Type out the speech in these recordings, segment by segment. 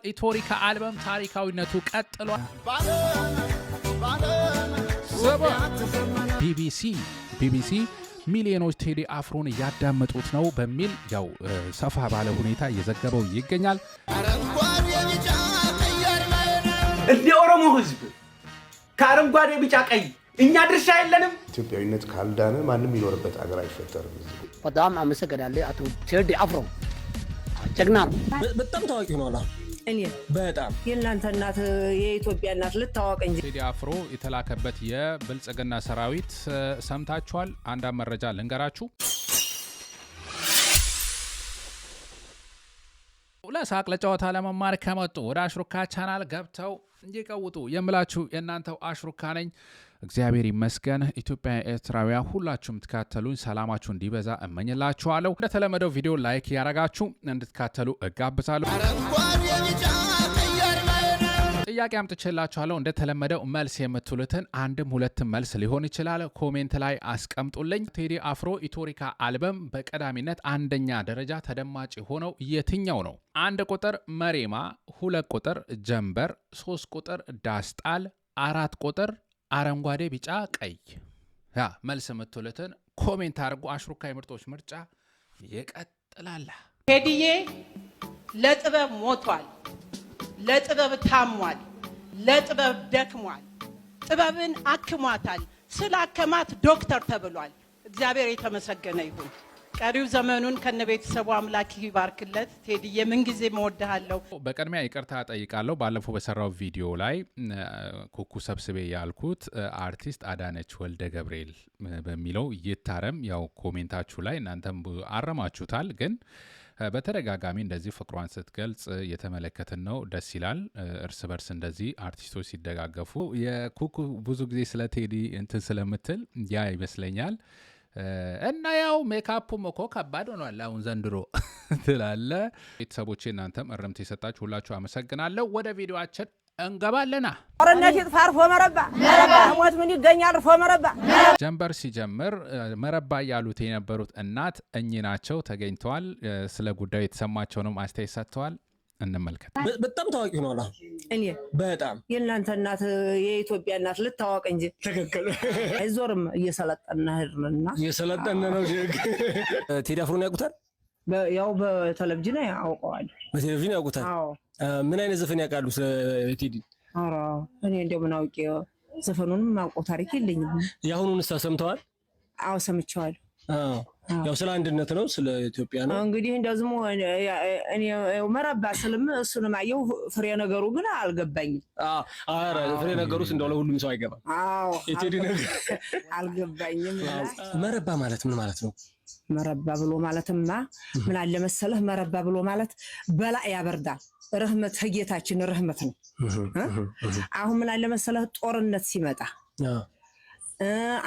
ኢቶሪካ አልበም ታሪካዊነቱ ቀጥሏል። ቢቢሲ ሚሊዮኖች ቴዲ አፍሮን ያዳመጡት ነው በሚል ያው ሰፋ ባለ ሁኔታ እየዘገበው ይገኛል። እንደ ኦሮሞ ህዝብ ከአረንጓዴ ቢጫ ቀይ እኛ ድርሻ የለንም። ኢትዮጵያዊነት ካልዳነ ማንም ይኖርበት አገር አይፈጠርም። በጣም አመሰግናለሁ አቶ ቴዲ አፍሮ ጀግና ነው። በጣም ታዋቂ ሆኗል። እኔ በጣም የእናንተ እናት የኢትዮጵያ እናት ልታወቅ እንጂ ቴዲ አፍሮ የተላከበት የብልጽግና ሰራዊት ሰምታችኋል። አንድ መረጃ ልንገራችሁ። ለሳቅ ለጨዋታ ለመማር ከመጡ ወደ አሽሩካ ቻናል ገብተው እንዲቀውጡ የምላችሁ የእናንተው አሽሩካ ነኝ። እግዚአብሔር ይመስገን። ኢትዮጵያ ኤርትራውያ ሁላችሁም ትካተሉኝ ሰላማችሁ እንዲበዛ እመኝላችኋለሁ። እንደተለመደው ቪዲዮ ላይክ ያረጋችሁ እንድትካተሉ እጋብዛለሁ። ጥያቄ አምጥቼላችኋለሁ። እንደተለመደው መልስ የምትሉትን አንድም ሁለትም መልስ ሊሆን ይችላል ኮሜንት ላይ አስቀምጡልኝ። ቴዲ አፍሮ ኢቶሪካ አልበም በቀዳሚነት አንደኛ ደረጃ ተደማጭ ሆነው የትኛው ነው? 1 ቁጥር መሬማ፣ 2 ቁጥር ጀንበር፣ 3 ቁጥር ዳስጣል፣ 4 ቁጥር አረንጓዴ ቢጫ ቀይ። መልስ የምትሉትን ኮሜንት አድርጉ። አሽሩካ የምርጦች ምርጫ ይቀጥላል። ቴዲዬ ለጥበብ ሞቷል፣ ለጥበብ ታሟል፣ ለጥበብ ደክሟል፣ ጥበብን አክሟታል። ስላከማት ዶክተር ተብሏል። እግዚአብሔር የተመሰገነ ይሁን። ቀሪው ዘመኑን ከነቤተሰቡ አምላክ ይባርክለት። ቴዲዬ ምን ጊዜ እወድሃለሁ። በቅድሚያ ይቅርታ ጠይቃለሁ። ባለፈው በሰራው ቪዲዮ ላይ ኩኩ ሰብስቤ ያልኩት አርቲስት አዳነች ወልደ ገብርኤል በሚለው ይታረም። ያው ኮሜንታችሁ ላይ እናንተም አረማችሁታል፣ ግን በተደጋጋሚ እንደዚህ ፍቅሯን ስትገልጽ የተመለከትን ነው። ደስ ይላል። እርስ በርስ እንደዚህ አርቲስቶች ሲደጋገፉ የኩኩ ብዙ ጊዜ ስለ ቴዲ እንትን ስለምትል ያ ይመስለኛል። እና ያው ሜካፑም እኮ ከባድ ሆኗል አሁን ዘንድሮ ትላለ። ቤተሰቦቼ እናንተም እርምት የሰጣችሁ ሁላችሁ አመሰግናለሁ። ወደ ቪዲዮአችን እንገባለና ጦርነት ይጥፋርፎ መረባ ሞት ምን ይገኛል ርፎ መረባ። ጀንበር ሲጀምር መረባ ያሉት የነበሩት እናት እኚህ ናቸው፣ ተገኝተዋል። ስለ ጉዳዩ የተሰማቸውንም አስተያየት ሰጥተዋል። እንመልከት። በጣም ታዋቂ ሆኗል። እኔ በጣም የእናንተ እናት የኢትዮጵያ እናት ልታወቅ እንጂ ትክክል። አይዞርም። እየሰለጠና ሄድንና እየሰለጠነ ነው። ቴዲ አፍሮን ያውቁታል? ያው በቴሌቪዥን ያውቀዋል። በቴሌቪዥን ያውቁታል? አዎ። ምን አይነት ዘፈን ያውቃሉ ስለ ቴዲ? ኧረ እኔ እንደው ምን አውቄ፣ ዘፈኑንም ማውቀው ታሪክ የለኝም። የአሁኑንስ ሰምተዋል? አዎ ሰምቼዋለሁ። ያው ስለ አንድነት ነው፣ ስለ ኢትዮጵያ ነው። እንግዲህ እንደዝሞ እኔ መረባ ስልም እሱንም አየሁ። ፍሬ ነገሩ ግን አልገባኝም። አረ ፍሬ ነገሩስ እንደው ለሁሉም ሰው አይገባም። አዎ የቴዲ ነገር አልገባኝም። መረባ ማለት ምን ማለት ነው? መረባ ብሎ ማለትማ ምን አለ መሰለህ፣ መረባ ብሎ ማለት በላ ያበርዳል። ረህመት ጌታችን ረህመት ነው። አሁን ምን አለ መሰለህ፣ ጦርነት ሲመጣ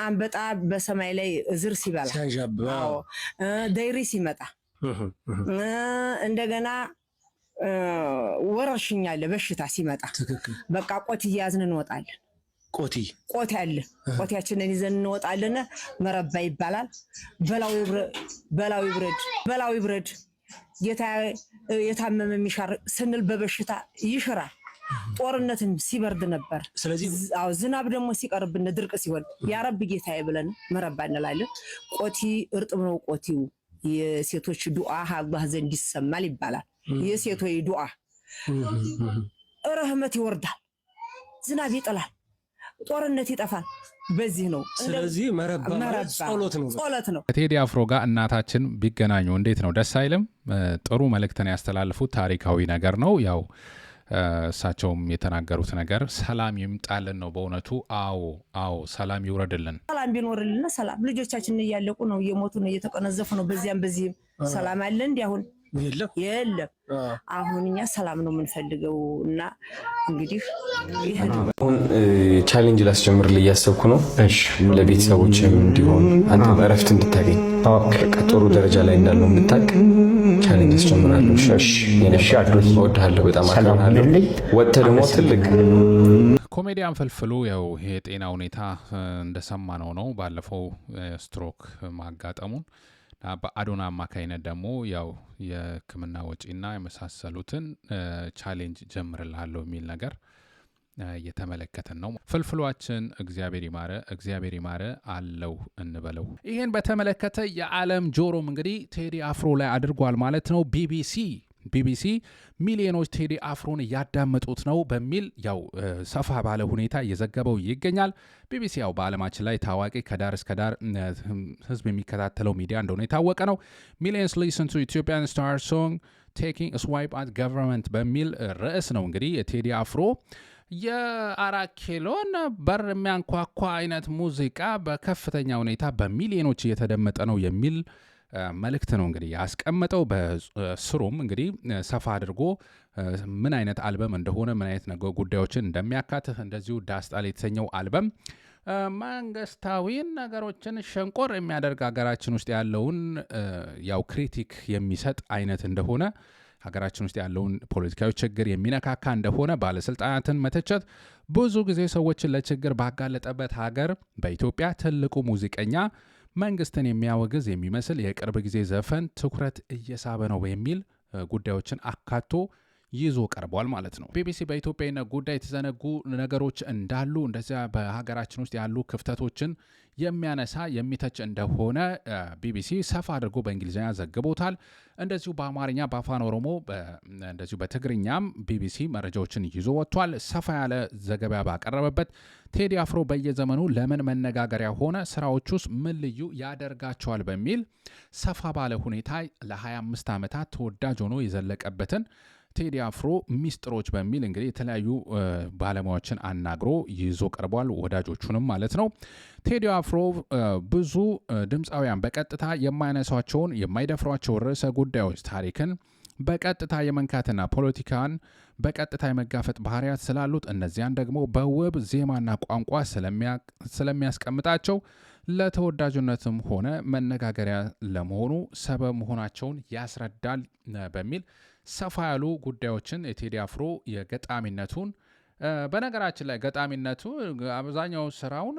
አንበጣ በሰማይ ላይ እዝር ሲበላ፣ ደይሪ ሲመጣ፣ እንደገና ወረርሽኝ አለ በሽታ ሲመጣ፣ በቃ ቆት እያዝን እንወጣለን። ቆት ያለ ቆቲያችንን ይዘን እንወጣለን። መረባ ይባላል። በላው ይብረድ ጌታ የታመመ የሚሻር ስንል በበሽታ ይሽራል። ጦርነትን ሲበርድ ነበር። ስለዚህ ዝናብ ደግሞ ሲቀርብን ድርቅ ሲሆን ያ ረብ ጌታዬ ብለን መረባ እንላለን። ቆቲ እርጥብ ነው። ቆቲው የሴቶች ዱዓ አላህ ዘንድ ይሰማል ይባላል። የሴቶች ዱዓ ረህመት ይወርዳል፣ ዝናብ ይጥላል፣ ጦርነት ይጠፋል። በዚህ ነው። ስለዚህ መረባ ጸሎት ነው። ከቴዲ አፍሮ ጋር እናታችን ቢገናኙ እንዴት ነው? ደስ አይልም? ጥሩ መልእክትን ያስተላልፉት ታሪካዊ ነገር ነው። ያው እሳቸውም የተናገሩት ነገር ሰላም ይምጣልን ነው በእውነቱ። አዎ ሰላም ይውረድልን። ሰላም ቢኖርልን ሰላም። ልጆቻችን እያለቁ ነው፣ እየሞቱ ነው፣ እየተቀነዘፉ ነው። በዚያም በዚህም ሰላም አለ እንዴ? አሁን የለም። አሁን እኛ ሰላም ነው የምንፈልገው። እና እንግዲህ አሁን ቻሌንጅ ላስጀምርልህ እያሰብኩ ነው። ለቤተሰቦችም እንዲሆን አንተ እረፍት እንድታገኝ ጥሩ ደረጃ ላይ እንዳለው እንድታውቅ ቻሌንጅ አስጀምራለሁ። እወድሃለሁ፣ በጣም አከብርሃለሁ። ወጥተህ ደግሞ ትልቅ ኮሜዲያን ፍልፍሉ ያው ይሄ የጤና ሁኔታ እንደሰማነው ነው። ባለፈው ስትሮክ ማጋጠሙን በአዶና አማካይነት ደግሞ ያው የሕክምና ወጪና የመሳሰሉትን ቻሌንጅ ጀምርልሃለሁ የሚል ነገር እየተመለከትን ነው። ፍልፍሏችን እግዚአብሔር ይማረ አለው እንበለው። ይህን በተመለከተ የዓለም ጆሮም እንግዲህ ቴዲ አፍሮ ላይ አድርጓል ማለት ነው። ቢቢሲ ሚሊዮኖች ቴዲ አፍሮን እያዳመጡት ነው በሚል ያው ሰፋ ባለ ሁኔታ እየዘገበው ይገኛል። ቢቢሲ ያው በዓለማችን ላይ ታዋቂ ከዳር እስከ ዳር ህዝብ የሚከታተለው ሚዲያ እንደሆነ የታወቀ ነው። ሚሊየንስ ሊስን ቱ ኢትዮጵያን ስታር ሶንግ ቴኪንግ ስዋይፕ አት ገቨርንመንት በሚል ርዕስ ነው እንግዲህ የቴዲ አፍሮ የ4 ኪሎን በር የሚያንኳኳ አይነት ሙዚቃ በከፍተኛ ሁኔታ በሚሊዮኖች እየተደመጠ ነው የሚል መልእክት ነው እንግዲህ ያስቀመጠው። በስሩም እንግዲህ ሰፋ አድርጎ ምን አይነት አልበም እንደሆነ ምን አይነት ጉዳዮችን እንደሚያካትት እንደዚሁ ዳስጣል የተሰኘው አልበም መንግስታዊን ነገሮችን ሸንቆር የሚያደርግ ሀገራችን ውስጥ ያለውን ያው ክሪቲክ የሚሰጥ አይነት እንደሆነ ሀገራችን ውስጥ ያለውን ፖለቲካዊ ችግር የሚነካካ እንደሆነ ባለስልጣናትን መተቸት ብዙ ጊዜ ሰዎችን ለችግር ባጋለጠበት ሀገር በኢትዮጵያ ትልቁ ሙዚቀኛ መንግስትን የሚያወግዝ የሚመስል የቅርብ ጊዜ ዘፈን ትኩረት እየሳበ ነው የሚል ጉዳዮችን አካቶ ይዞ ቀርቧል ማለት ነው። ቢቢሲ በኢትዮጵያዊነት ጉዳይ የተዘነጉ ነገሮች እንዳሉ እንደዚያ በሀገራችን ውስጥ ያሉ ክፍተቶችን የሚያነሳ የሚተች እንደሆነ ቢቢሲ ሰፋ አድርጎ በእንግሊዝኛ ዘግቦታል። እንደዚሁ በአማርኛ በአፋን ኦሮሞ እንደዚሁ በትግርኛም ቢቢሲ መረጃዎችን ይዞ ወጥቷል። ሰፋ ያለ ዘገባ ባቀረበበት ቴዲ አፍሮ በየዘመኑ ለምን መነጋገሪያ ሆነ፣ ስራዎች ውስጥ ምን ልዩ ያደርጋቸዋል በሚል ሰፋ ባለ ሁኔታ ለ25 ዓመታት ተወዳጅ ሆኖ የዘለቀበትን ቴዲ አፍሮ ሚስጥሮች በሚል እንግዲህ የተለያዩ ባለሙያዎችን አናግሮ ይዞ ቀርቧል። ወዳጆቹንም ማለት ነው። ቴዲ አፍሮ ብዙ ድምፃውያን በቀጥታ የማያነሷቸውን የማይደፍሯቸው ርዕሰ ጉዳዮች ታሪክን በቀጥታ የመንካትና ፖለቲካን በቀጥታ የመጋፈጥ ባህሪያት ስላሉት እነዚያን ደግሞ በውብ ዜማና ቋንቋ ስለሚያስቀምጣቸው ለተወዳጅነትም ሆነ መነጋገሪያ ለመሆኑ ሰበብ መሆናቸውን ያስረዳል በሚል ሰፋ ያሉ ጉዳዮችን የቴዲ አፍሮ የገጣሚነቱን በነገራችን ላይ ገጣሚነቱ አብዛኛው ስራውን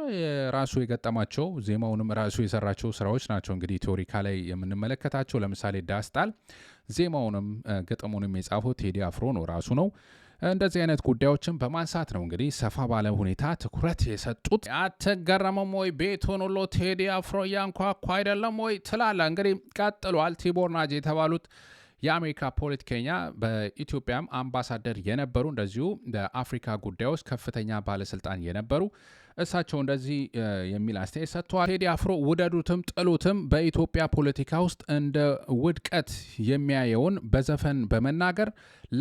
ራሱ የገጠማቸው ዜማውንም ራሱ የሰራቸው ስራዎች ናቸው። እንግዲህ ቴዎሪካ ላይ የምንመለከታቸው ለምሳሌ ዳስጣል ዜማውንም ግጥሙንም የጻፈው ቴዲ አፍሮ ነው ራሱ ነው። እንደዚህ አይነት ጉዳዮችን በማንሳት ነው እንግዲህ ሰፋ ባለ ሁኔታ ትኩረት የሰጡት። አትገረምም ወይ ቤቱን ሁሉ ቴዲ አፍሮ እያንኳኳ አይደለም ወይ ትላላ። እንግዲህ ቀጥሏል። ቲቦር ናጅ የተባሉት የአሜሪካ ፖለቲከኛ በኢትዮጵያም አምባሳደር የነበሩ እንደዚሁ በአፍሪካ ጉዳዮች ከፍተኛ ባለስልጣን የነበሩ እሳቸው እንደዚህ የሚል አስተያየት ሰጥተዋል። ቴዲ አፍሮ ውደዱትም ጥሉትም በኢትዮጵያ ፖለቲካ ውስጥ እንደ ውድቀት የሚያየውን በዘፈን በመናገር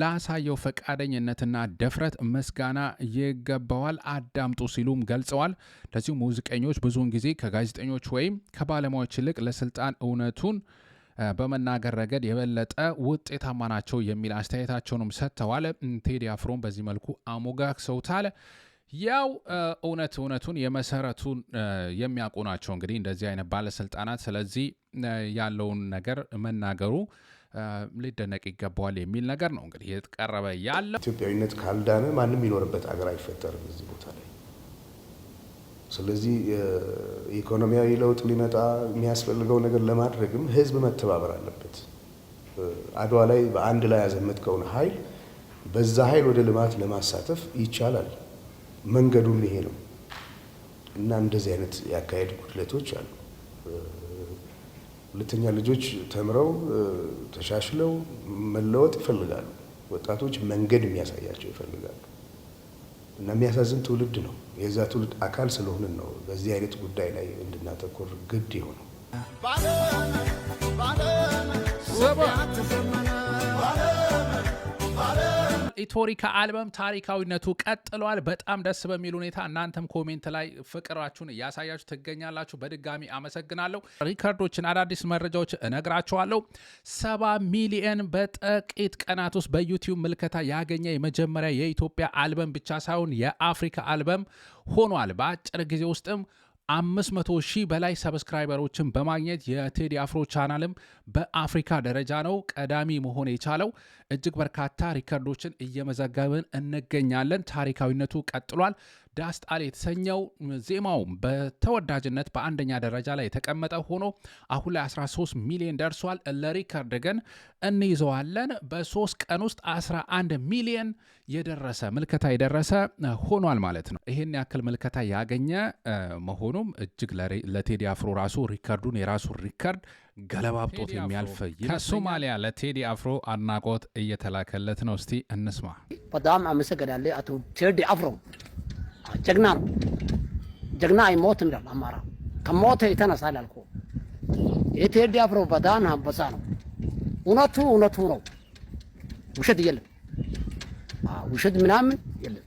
ላሳየው ፈቃደኝነትና ደፍረት ምስጋና ይገባዋል፣ አዳምጡ ሲሉም ገልጸዋል። እንደዚሁ ሙዚቀኞች ብዙውን ጊዜ ከጋዜጠኞች ወይም ከባለሙያዎች ይልቅ ለስልጣን እውነቱን በመናገር ረገድ የበለጠ ውጤታማ ናቸው የሚል አስተያየታቸውንም ሰጥተዋል። ቴዲ አፍሮን በዚህ መልኩ አሞጋግሰውታል። ያው እውነቱን የመሰረቱን የሚያውቁ ናቸው እንግዲህ እንደዚህ አይነት ባለስልጣናት። ስለዚህ ያለውን ነገር መናገሩ ሊደነቅ ይገባዋል የሚል ነገር ነው እንግዲህ የተቀረበ ያለው። ኢትዮጵያዊነት ካልዳነ ማንም ይኖርበት አገር አይፈጠርም እዚህ ቦታ ላይ። ስለዚህ ኢኮኖሚያዊ ለውጥ ሊመጣ የሚያስፈልገው ነገር ለማድረግም ህዝብ መተባበር አለበት። አድዋ ላይ በአንድ ላይ ያዘመትከውን ኃይል በዛ ኃይል ወደ ልማት ለማሳተፍ ይቻላል። መንገዱም ይሄ ነው እና እንደዚህ አይነት ያካሄድ ጉድለቶች አሉ። ሁለተኛ ልጆች ተምረው ተሻሽለው መለወጥ ይፈልጋሉ። ወጣቶች መንገድ የሚያሳያቸው ይፈልጋሉ እና የሚያሳዝን ትውልድ ነው። የዛ ትውልድ አካል ስለሆንን ነው በዚህ አይነት ጉዳይ ላይ እንድናተኮር ግድ የሆነው። ኢትዮሪካ አልበም ታሪካዊነቱ ቀጥሏል። በጣም ደስ በሚል ሁኔታ እናንተም ኮሜንት ላይ ፍቅራችሁን እያሳያችሁ ትገኛላችሁ። በድጋሚ አመሰግናለሁ። ሪከርዶችን አዳዲስ መረጃዎች እነግራችኋለሁ። 70 ሚሊዮን በጥቂት ቀናት ውስጥ በዩቲዩብ ምልከታ ያገኘ የመጀመሪያ የኢትዮጵያ አልበም ብቻ ሳይሆን የአፍሪካ አልበም ሆኗል። በአጭር ጊዜ ውስጥም 500,000 በላይ ሰብስክራይበሮችን በማግኘት የቴዲ አፍሮ ቻናልም በአፍሪካ ደረጃ ነው ቀዳሚ መሆን የቻለው። እጅግ በርካታ ሪከርዶችን እየመዘገብን እንገኛለን። ታሪካዊነቱ ቀጥሏል። ዳስጣል የተሰኘው ዜማው በተወዳጅነት በአንደኛ ደረጃ ላይ የተቀመጠ ሆኖ አሁን ላይ 13 ሚሊዮን ደርሷል። ለሪከርድ ግን እንይዘዋለን። በ3 ቀን ውስጥ 11 ሚሊዮን የደረሰ ምልከታ የደረሰ ሆኗል ማለት ነው። ይህን ያክል ምልከታ ያገኘ መሆኑም እጅግ ለቴዲ አፍሮ ራሱ ሪከርዱን የራሱ ሪከርድ ገለባብጦት የሚያልፍ ከሶማሊያ ለቴዲ አፍሮ አድናቆት እየተላከለት ነው። እስቲ እንስማ። በጣም አመሰግናለሁ አቶ ቴዲ አፍሮ ጀግና ነው። ጀግና አይሞት እንዳል አማራ ከሞተ ይተነሳል አልኩ። የቴዲ አፍሮ በጣም አንበሳ ነው። እውነቱ ነው። ውሸት የለም። ውሸት ምናምን የለም።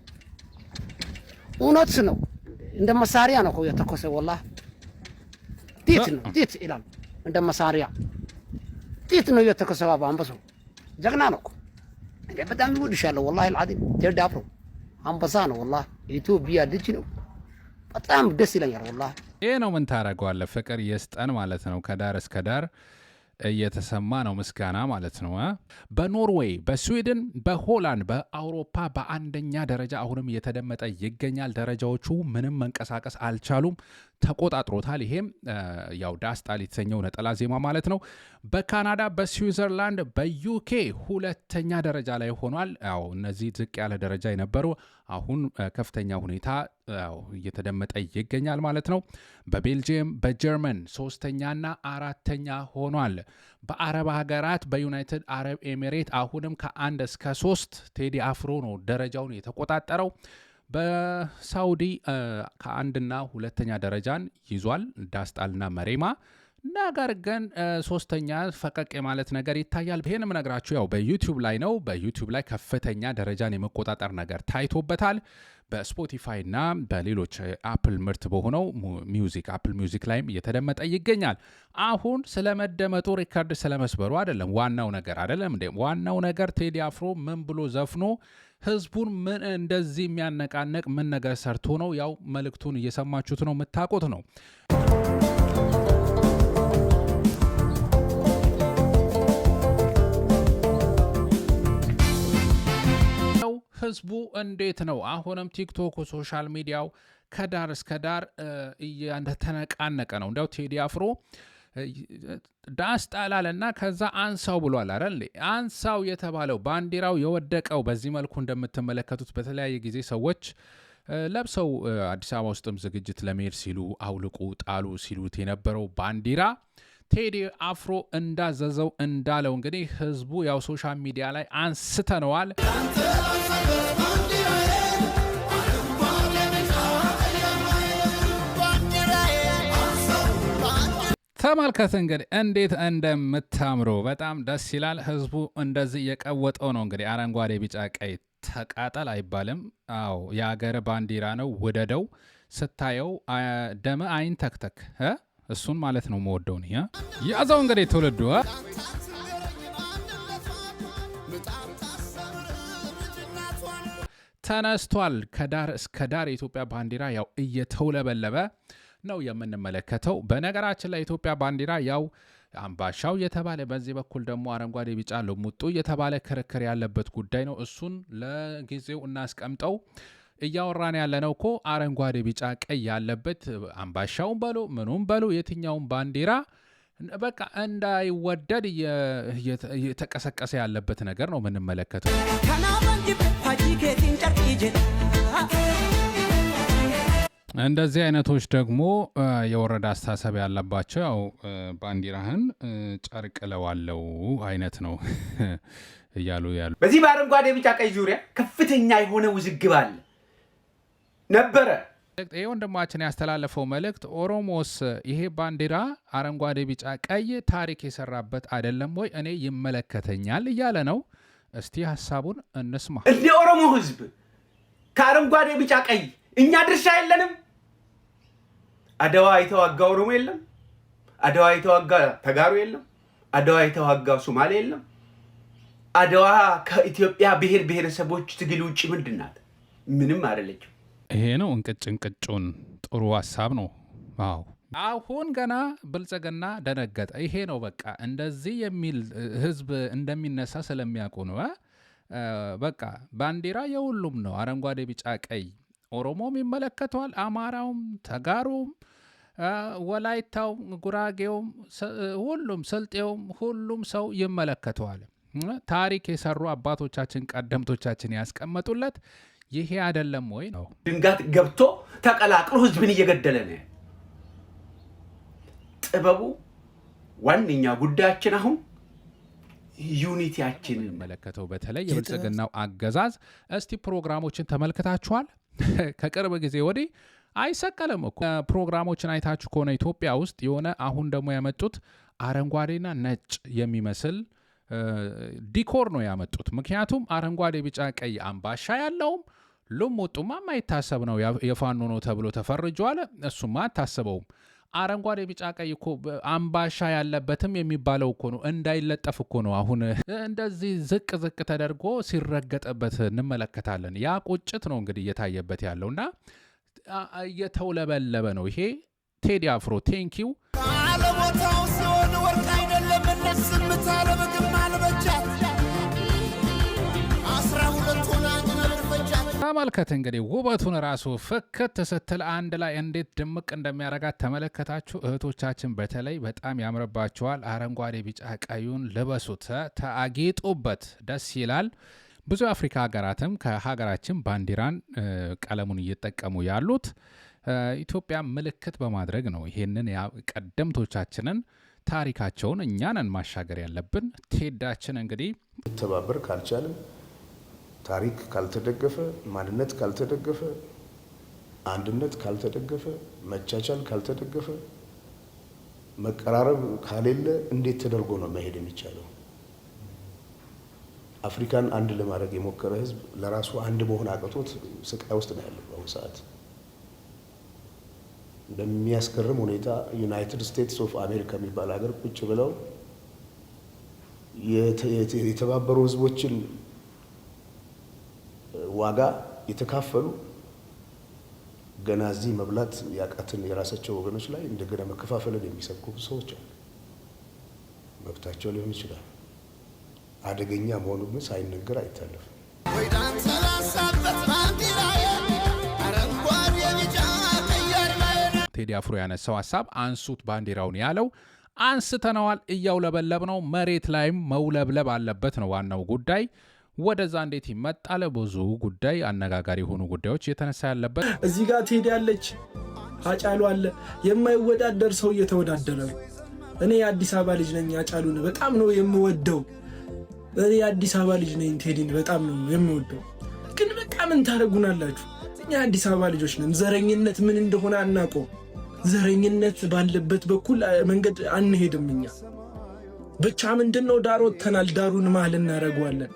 እውነት ነው። እንደ መሳሪያ ነው የተኮሰ ወላሂ ጢት ይላል። እንደ መሳሪያ ጢት ነው የተኮሰው አንበሳው። ጀግና ነው። እንደ በጣም ይወድሻለሁ ወላሂ አልዓዚም ቴዲ አፍሮ አንበሳ ነው ወላሂ። ኢትዮጵያ ልጅ ነው። በጣም ደስ ይለኛል ወላሂ። ይሄ ነው ምን ታረጋዋለህ? ፍቅር ይስጠን ማለት ነው። ከዳር እስከ ዳር እየተሰማ ነው ምስጋና ማለት ነው። በኖርዌይ፣ በስዊድን፣ በሆላንድ፣ በአውሮፓ በአንደኛ ደረጃ አሁንም እየተደመጠ ይገኛል። ደረጃዎቹ ምንም መንቀሳቀስ አልቻሉም፣ ተቆጣጥሮታል። ይሄም ያው ዳስጣል የተሰኘው ነጠላ ዜማ ማለት ነው። በካናዳ፣ በስዊዘርላንድ፣ በዩኬ ሁለተኛ ደረጃ ላይ ሆኗል። ያው እነዚህ ዝቅ ያለ ደረጃ የነበሩ አሁን ከፍተኛ ሁኔታ እየተደመጠ ይገኛል ማለት ነው። በቤልጅየም፣ በጀርመን ሶስተኛና አራተኛ ሆኗል። በአረብ ሀገራት በዩናይትድ አረብ ኤሚሬት አሁንም ከ1 እስከ 3 ቴዲ አፍሮ ነው ደረጃውን የተቆጣጠረው። በሳውዲ ከ1ና 2ኛ ደረጃን ይዟል ዳስጣልና መሬማ። ነገር ግን ሶስተኛ ፈቀቅ የማለት ነገር ይታያል። ይህንም ነግራችሁ ያው በዩቲዩብ ላይ ነው። በዩቲዩብ ላይ ከፍተኛ ደረጃን የመቆጣጠር ነገር ታይቶበታል። በስፖቲፋይ እና በሌሎች አፕል ምርት በሆነው አፕል ሚውዚክ ላይም እየተደመጠ ይገኛል። አሁን ስለመደመጡ ሪከርድ ስለመስበሩ አይደለም ዋናው ነገር አይደለም እንዴ። ዋናው ነገር ቴዲ አፍሮ ምን ብሎ ዘፍኖ ህዝቡን ምን እንደዚህ የሚያነቃነቅ ምን ነገር ሰርቶ ነው? ያው መልእክቱን እየሰማችሁት ነው፣ የምታውቁት ነው። ህዝቡ እንዴት ነው? አሁንም ቲክቶክ ሶሻል ሚዲያው ከዳር እስከ ዳር እንደተነቃነቀ ነው። እንዲያው ቴዲ አፍሮ ዳስጣላለና ከዛ አንሳው ብሏል አይደል? አንሳው የተባለው ባንዲራው የወደቀው በዚህ መልኩ እንደምትመለከቱት በተለያየ ጊዜ ሰዎች ለብሰው አዲስ አበባ ውስጥም ዝግጅት ለመሄድ ሲሉ አውልቁ ጣሉ ሲሉት የነበረው ባንዲራ ቴዲ አፍሮ እንዳዘዘው እንዳለው እንግዲህ ህዝቡ ያው ሶሻል ሚዲያ ላይ አንስተነዋል። ተመልከት እንግዲህ እንዴት እንደምታምሩ በጣም ደስ ይላል። ህዝቡ እንደዚህ እየቀወጠው ነው እንግዲህ። አረንጓዴ ቢጫ ቀይ ተቃጠል አይባልም። አዎ የሀገር ባንዲራ ነው። ውደደው፣ ስታየው ደመ አይን ተክተክ እሱን ማለት ነው መወደው ነው ያዛው እንግዲህ ትውልዱ ተነስቷል። ከዳር እስከ ዳር የኢትዮጵያ ባንዲራ ያው እየተውለበለበ ነው የምንመለከተው። በነገራችን ላይ የኢትዮጵያ ባንዲራ ያው አምባሻው የተባለ በዚህ በኩል ደግሞ አረንጓዴ ቢጫ ልሙጡ የተባለ ክርክር ያለበት ጉዳይ ነው። እሱን ለጊዜው እናስቀምጠው። እያወራን ያለነው እኮ አረንጓዴ ቢጫ ቀይ ያለበት አምባሻውን በሉ ምኑም በሉ የትኛውን ባንዲራ በቃ እንዳይወደድ እየተቀሰቀሰ ያለበት ነገር ነው የምንመለከተው። እንደዚህ አይነቶች ደግሞ የወረዳ አስተሳሰብ ያለባቸው ያው ባንዲራህን ጨርቅ ለዋለው አይነት ነው እያሉ ያሉ። በዚህ በአረንጓዴ ቢጫ ቀይ ዙሪያ ከፍተኛ የሆነ ውዝግብ አለ ነበረ። ይህ ወንድማችን ያስተላለፈው መልእክት ኦሮሞስ ይሄ ባንዲራ አረንጓዴ ቢጫ ቀይ ታሪክ የሰራበት አይደለም ወይ? እኔ ይመለከተኛል እያለ ነው። እስቲ ሀሳቡን እንስማ። እንደ ኦሮሞ ህዝብ ከአረንጓዴ ቢጫ ቀይ እኛ ድርሻ የለንም? አድዋ የተዋጋ ኦሮሞ የለም? አድዋ የተዋጋ ተጋሩ የለም? አድዋ የተዋጋ ሶማሌ የለም? አድዋ ከኢትዮጵያ ብሔር ብሔረሰቦች ትግል ውጭ ምንድን ናት? ምንም አይደለችም። ይሄ ነው እንቅጭ እንቅጩን። ጥሩ ሀሳብ ነው። አዎ አሁን ገና ብልጽግና ደነገጠ። ይሄ ነው በቃ እንደዚህ የሚል ህዝብ እንደሚነሳ ስለሚያውቁ ነው። በቃ ባንዲራ የሁሉም ነው፣ አረንጓዴ ቢጫ ቀይ። ኦሮሞም ይመለከተዋል፣ አማራውም፣ ተጋሩም፣ ወላይታውም፣ ጉራጌውም፣ ሁሉም ስልጤውም፣ ሁሉም ሰው ይመለከተዋል። ታሪክ የሰሩ አባቶቻችን ቀደምቶቻችን ያስቀመጡለት ይሄ አይደለም ወይ ነው። ድንጋት ገብቶ ተቀላቅሎ ህዝብን እየገደለ ነው። ጥበቡ ዋነኛ ጉዳያችን አሁን ዩኒቲያችን መለከተው በተለይ የብልጽግናው አገዛዝ። እስቲ ፕሮግራሞችን ተመልክታችኋል? ከቅርብ ጊዜ ወዲህ አይሰቀልም እኮ ፕሮግራሞችን አይታችሁ ከሆነ ኢትዮጵያ ውስጥ የሆነ አሁን ደግሞ ያመጡት አረንጓዴና ነጭ የሚመስል ዲኮር ነው ያመጡት። ምክንያቱም አረንጓዴ ቢጫ ቀይ አምባሻ ያለውም ልሙጡማ የማይታሰብ ነው፣ የፋኖ ነው ተብሎ ተፈርጇል። እሱማ አታስበውም። አረንጓዴ ቢጫ ቀይ እኮ አምባሻ ያለበትም የሚባለው እኮ ነው፣ እንዳይለጠፍ እኮ ነው። አሁን እንደዚህ ዝቅ ዝቅ ተደርጎ ሲረገጠበት እንመለከታለን። ያ ቁጭት ነው እንግዲህ እየታየበት ያለውና እየተውለበለበ ነው። ይሄ ቴዲ አፍሮ ቴንኪው አለቦታው ሲሆን ወርቅ አይደለም እነስምታ ለምግብ ማልበጃት 12 ሆና ግነበጃት። ተመልከት እንግዲህ ውበቱን ራሱ ፍክት ስትል አንድ ላይ እንዴት ድምቅ እንደሚያረጋት ተመለከታችሁ። እህቶቻችን በተለይ በጣም ያምርባቸዋል። አረንጓዴ ቢጫ ቀዩን ልበሱት፣ ተአጌጡበት፣ ደስ ይላል። ብዙ የአፍሪካ ሀገራትም ከሀገራችን ባንዲራን ቀለሙን እየጠቀሙ ያሉት ኢትዮጵያ ምልክት በማድረግ ነው። ይሄንን ቀደምቶቻችንን ታሪካቸውን እኛንን ማሻገር ያለብን። ቴዳችን እንግዲህ ተባበር ካልቻለን፣ ታሪክ ካልተደገፈ፣ ማንነት ካልተደገፈ፣ አንድነት ካልተደገፈ፣ መቻቻል ካልተደገፈ፣ መቀራረብ ካሌለ እንዴት ተደርጎ ነው መሄድ የሚቻለው? አፍሪካን አንድ ለማድረግ የሞከረ ህዝብ ለራሱ አንድ መሆን አቅቶት ስቃይ ውስጥ ነው ያለው በአሁኑ ሰዓት። በሚያስገርም ሁኔታ ዩናይትድ ስቴትስ ኦፍ አሜሪካ የሚባል ሀገር ቁጭ ብለው የተባበሩ ህዝቦችን ዋጋ የተካፈሉ ገና እዚህ መብላት ያቃትን የራሳቸው ወገኖች ላይ እንደገና መከፋፈልን የሚሰብኩ ሰዎች አሉ። መብታቸው ሊሆን ይችላል። አደገኛ መሆኑ ግን ሳይነገር አይታለፍም። ቴዲ አፍሮ ያነሳው ሀሳብ አንሱት ባንዲራውን ያለው አንስተነዋል፣ እያውለበለብ ነው። መሬት ላይም መውለብለብ አለበት ነው ዋናው ጉዳይ። ወደዛ እንዴት ይመጣል? ብዙ ጉዳይ አነጋጋሪ የሆኑ ጉዳዮች እየተነሳ ያለበት። እዚህ ጋር ቴዲ አለች፣ አጫሉ አለ። የማይወዳደር ሰው እየተወዳደረ ነው። እኔ የአዲስ አበባ ልጅ ነኝ፣ አጫሉን በጣም ነው የምወደው። እኔ የአዲስ አበባ ልጅ ነኝ፣ ቴዲን በጣም ነው የምወደው። ግን በቃ ምን ታደርጉናላችሁ? እኛ የአዲስ አበባ ልጆች ነን። ዘረኝነት ምን እንደሆነ አናውቀው። ዘረኝነት ባለበት በኩል መንገድ አንሄድም። እኛ ብቻ ምንድነው ዳር ወጥተናል፣ ዳሩን መሀል እናደርገዋለን።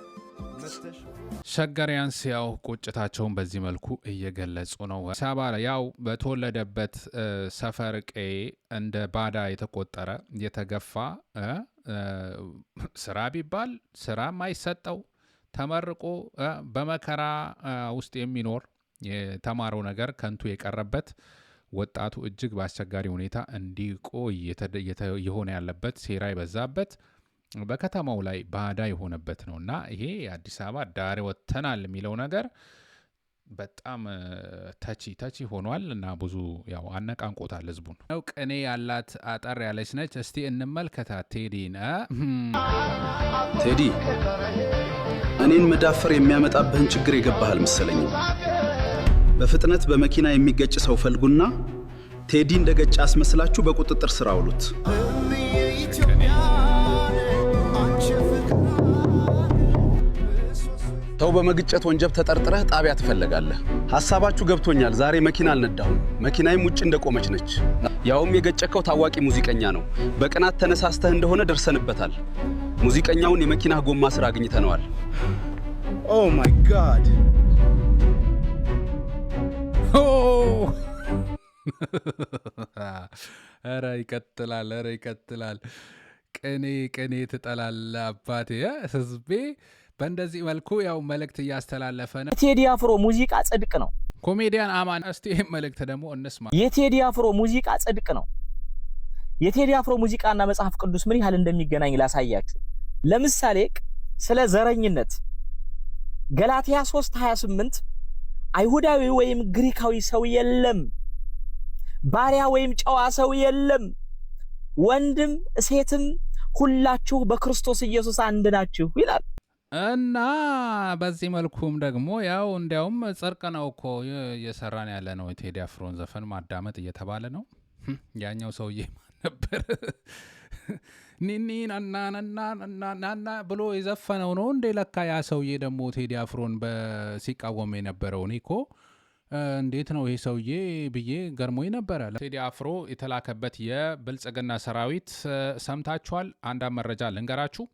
ሸገሪያንስ ያው ቁጭታቸውን በዚህ መልኩ እየገለጹ ነው። ሳባ ያው በተወለደበት ሰፈር ቀዬ እንደ ባዳ የተቆጠረ የተገፋ ስራ ቢባል ስራ ማይሰጠው ተመርቆ በመከራ ውስጥ የሚኖር የተማረው ነገር ከንቱ የቀረበት ወጣቱ እጅግ በአስቸጋሪ ሁኔታ እንዲቆይ የሆነ ያለበት ሴራ የበዛበት በከተማው ላይ ባዳ የሆነበት ነው እና ይሄ የአዲስ አበባ ዳር ወጥተናል የሚለው ነገር በጣም ተቺ ሆኗል እና ብዙ ያው አነቃንቆታል ህዝቡን። ቅኔ ያላት አጠር ያለች ነች። እስቲ እንመልከታት ቴዲን። ቴዲ እኔን መዳፈር የሚያመጣብህን ችግር የገባህ መሰለኝም። በፍጥነት በመኪና የሚገጭ ሰው ፈልጉና ቴዲ እንደገጭ አስመስላችሁ በቁጥጥር ስር አውሉት። ሰው በመግጨት ወንጀል ተጠርጥረህ ጣቢያ ትፈለጋለህ። ሐሳባችሁ ገብቶኛል። ዛሬ መኪና አልነዳሁም። መኪናዬም ውጭ እንደቆመች ነች። ያውም የገጨከው ታዋቂ ሙዚቀኛ ነው። በቅናት ተነሳስተህ እንደሆነ ደርሰንበታል። ሙዚቀኛውን የመኪና ጎማ ስራ አግኝተነዋል። ኦ ማይ ጋድ! ኧረ ይቀጥላል። ቅኔ ትጠላለህ አባቴ። ህዝቤ በእንደዚህ መልኩ ያው መልእክት እያስተላለፈ ነው። የቴዲ አፍሮ ሙዚቃ ጽድቅ ነው። ኮሜዲያን አማን፣ እስቲ ይህ መልእክት ደግሞ እንስማ። የቴዲ አፍሮ ሙዚቃ ጽድቅ ነው። የቴዲ አፍሮ ሙዚቃና መጽሐፍ ቅዱስ ምን ያህል እንደሚገናኝ ላሳያችሁ። ለምሳሌ ስለ ዘረኝነት ገላትያ 3:28 አይሁዳዊ ወይም ግሪካዊ ሰው የለም፣ ባሪያ ወይም ጨዋ ሰው የለም፣ ወንድም ሴትም ሁላችሁ በክርስቶስ ኢየሱስ አንድ ናችሁ ይላል። እና በዚህ መልኩም ደግሞ ያው እንዲያውም ጽርቅ ነው እኮ እየሰራን ያለ ነው። የቴዲ አፍሮን ዘፈን ማዳመጥ እየተባለ ነው። ያኛው ሰውዬ ማን ነበር? ኒኒ ናና ብሎ የዘፈነው ነው እንዴ? ለካ ያ ሰውዬ ደግሞ ቴዲ አፍሮን ሲቃወም የነበረው። እኔ እኮ እንዴት ነው ይሄ ሰውዬ ብዬ ገርሞኝ ነበረ። ቴዲ አፍሮ የተላከበት የብልጽግና ሰራዊት ሰምታችኋል። አንዳንድ መረጃ ልንገራችሁ።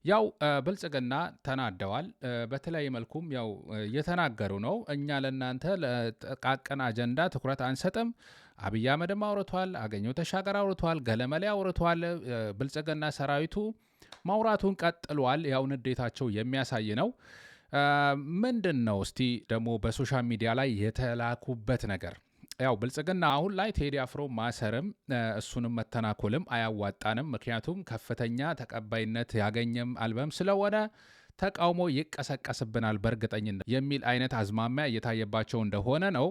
ያው ብልጽግና ተናደዋል። በተለያየ መልኩም ያው እየተናገሩ ነው። እኛ ለእናንተ ለጥቃቅን አጀንዳ ትኩረት አንሰጥም። አብይ አህመድም አውርቷል፣ አገኘሁ ተሻገር አውርቷል፣ ገለመሌ አውርቷል። ብልጽግና ሰራዊቱ ማውራቱን ቀጥሏል። ያው ንዴታቸው የሚያሳይ ነው። ምንድን ነው እስቲ ደግሞ በሶሻል ሚዲያ ላይ የተላኩበት ነገር? ያው ብልጽግና አሁን ላይ ቴዲ አፍሮ ማሰርም እሱንም መተናኮልም አያዋጣንም፣ ምክንያቱም ከፍተኛ ተቀባይነት ያገኘም አልበም ስለሆነ ተቃውሞ ይቀሰቀስብናል በእርግጠኝነት የሚል አይነት አዝማሚያ እየታየባቸው እንደሆነ ነው።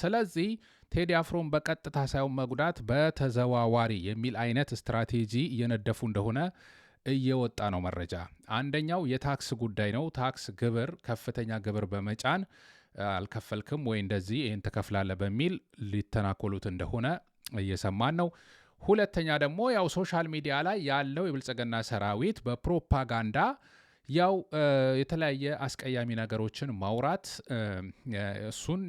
ስለዚህ ቴዲ አፍሮን በቀጥታ ሳይሆን መጉዳት በተዘዋዋሪ የሚል አይነት ስትራቴጂ እየነደፉ እንደሆነ እየወጣ ነው መረጃ። አንደኛው የታክስ ጉዳይ ነው። ታክስ ግብር፣ ከፍተኛ ግብር በመጫን አልከፈልክም ወይ እንደዚህ ይህን ትከፍላለህ በሚል ሊተናኮሉት እንደሆነ እየሰማን ነው። ሁለተኛ ደግሞ ያው ሶሻል ሚዲያ ላይ ያለው የብልጽግና ሰራዊት በፕሮፓጋንዳ ያው የተለያየ አስቀያሚ ነገሮችን ማውራት፣ እሱን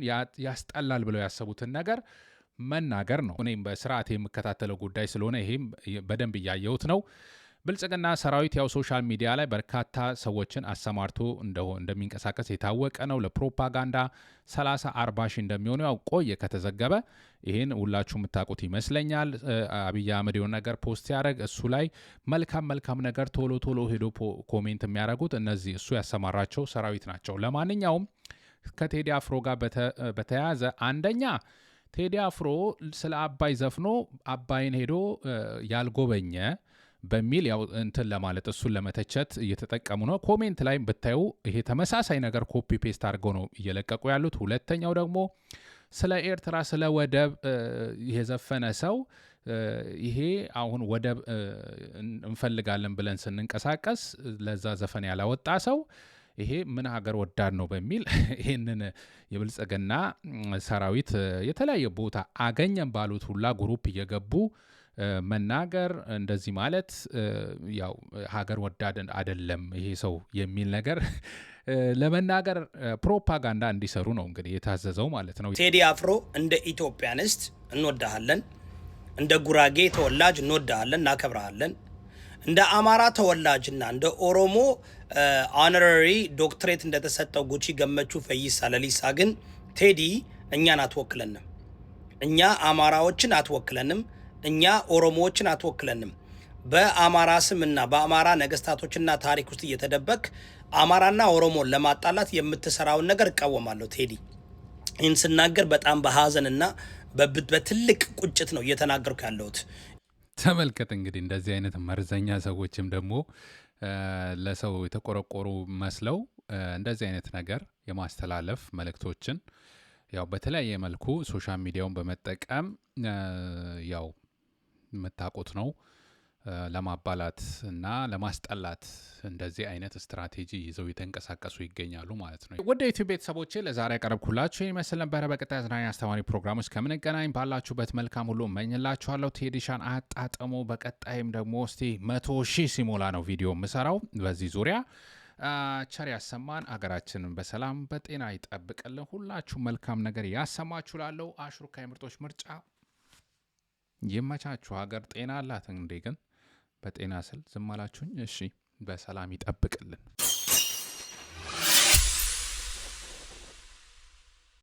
ያስጠላል ብለው ያሰቡትን ነገር መናገር ነው። እኔም በስርዓት የምከታተለው ጉዳይ ስለሆነ ይሄም በደንብ እያየሁት ነው። ብልጽግና ሰራዊት ያው ሶሻል ሚዲያ ላይ በርካታ ሰዎችን አሰማርቶ እንደሚንቀሳቀስ የታወቀ ነው። ለፕሮፓጋንዳ 30-40 ሺህ እንደሚሆኑ ያው ቆየ ከተዘገበ። ይህን ሁላችሁ የምታውቁት ይመስለኛል። አብይ አህመድ የሆነ ነገር ፖስት ያደረግ እሱ ላይ መልካም ነገር ቶሎ ሄዶ ኮሜንት የሚያደርጉት እነዚህ እሱ ያሰማራቸው ሰራዊት ናቸው። ለማንኛውም ከቴዲ አፍሮ ጋር በተያያዘ አንደኛ ቴዲ አፍሮ ስለ አባይ ዘፍኖ አባይን ሄዶ ያልጎበኘ በሚል ያው እንትን ለማለት እሱን ለመተቸት እየተጠቀሙ ነው። ኮሜንት ላይ ብታዩ ይሄ ተመሳሳይ ነገር ኮፒ ፔስት አድርገው ነው እየለቀቁ ያሉት። ሁለተኛው ደግሞ ስለ ኤርትራ ስለ ወደብ የዘፈነ ሰው ይሄ አሁን ወደብ እንፈልጋለን ብለን ስንንቀሳቀስ ለዛ ዘፈን ያላወጣ ሰው ይሄ ምን ሀገር ወዳድ ነው በሚል ይህንን የብልጽግና ሰራዊት የተለያየ ቦታ አገኘን ባሉት ሁላ ግሩፕ እየገቡ መናገር እንደዚህ ማለት ያው ሀገር ወዳድ አይደለም ይሄ ሰው የሚል ነገር ለመናገር ፕሮፓጋንዳ እንዲሰሩ ነው እንግዲህ የታዘዘው ማለት ነው። ቴዲ አፍሮ እንደ ኢትዮጵያኒስት እንወዳሃለን፣ እንደ ጉራጌ ተወላጅ እንወዳሃለን፣ እናከብረሃለን። እንደ አማራ ተወላጅና እንደ ኦሮሞ ኦነራሪ ዶክትሬት እንደተሰጠው ጉቺ ገመቹ ፈይሳ ለሊሳ ግን ቴዲ እኛን አትወክለንም። እኛ አማራዎችን አትወክለንም። እኛ ኦሮሞዎችን አትወክለንም። በአማራ ስምና በአማራ ነገስታቶችና ታሪክ ውስጥ እየተደበቅ አማራና ኦሮሞን ለማጣላት የምትሰራውን ነገር እቃወማለሁ ቴዲ። ይህን ስናገር በጣም በሀዘንና በትልቅ ቁጭት ነው እየተናገርኩ ያለሁት። ተመልከት እንግዲህ እንደዚህ አይነት መርዘኛ ሰዎችም ደግሞ ለሰው የተቆረቆሩ መስለው እንደዚህ አይነት ነገር የማስተላለፍ መልእክቶችን ያው በተለያየ መልኩ ሶሻል ሚዲያውን በመጠቀም ያው የምታውቁት ነው ለማባላት እና ለማስጠላት እንደዚህ አይነት ስትራቴጂ ይዘው የተንቀሳቀሱ ይገኛሉ ማለት ነው። ወደ ዩቲዩብ ቤተሰቦቼ ለዛሬ ያቀረብኩላችሁ ይመስል ነበረ። በቀጣይ አዝናኝ አስተማሪ ፕሮግራሞች ከምንገናኝ ባላችሁበት መልካም ሁሉ እመኝላችኋለሁ። ቴዲሻን አጣጥሞ በቀጣይም ደግሞ እስቲ 100,000 ሲሞላ ነው ቪዲዮ የምሰራው በዚህ ዙሪያ። ቸር ያሰማን፣ አገራችንን በሰላም በጤና ይጠብቅልን። ሁላችሁ መልካም ነገር ያሰማችሁ። ላለው አሽሩካ የምርጦች ምርጫ ይመቻችሁ። ሀገር ጤና አላት እንዴ? ግን በጤና ስል ዝም አላችሁኝ። እሺ፣ በሰላም ይጠብቅልን።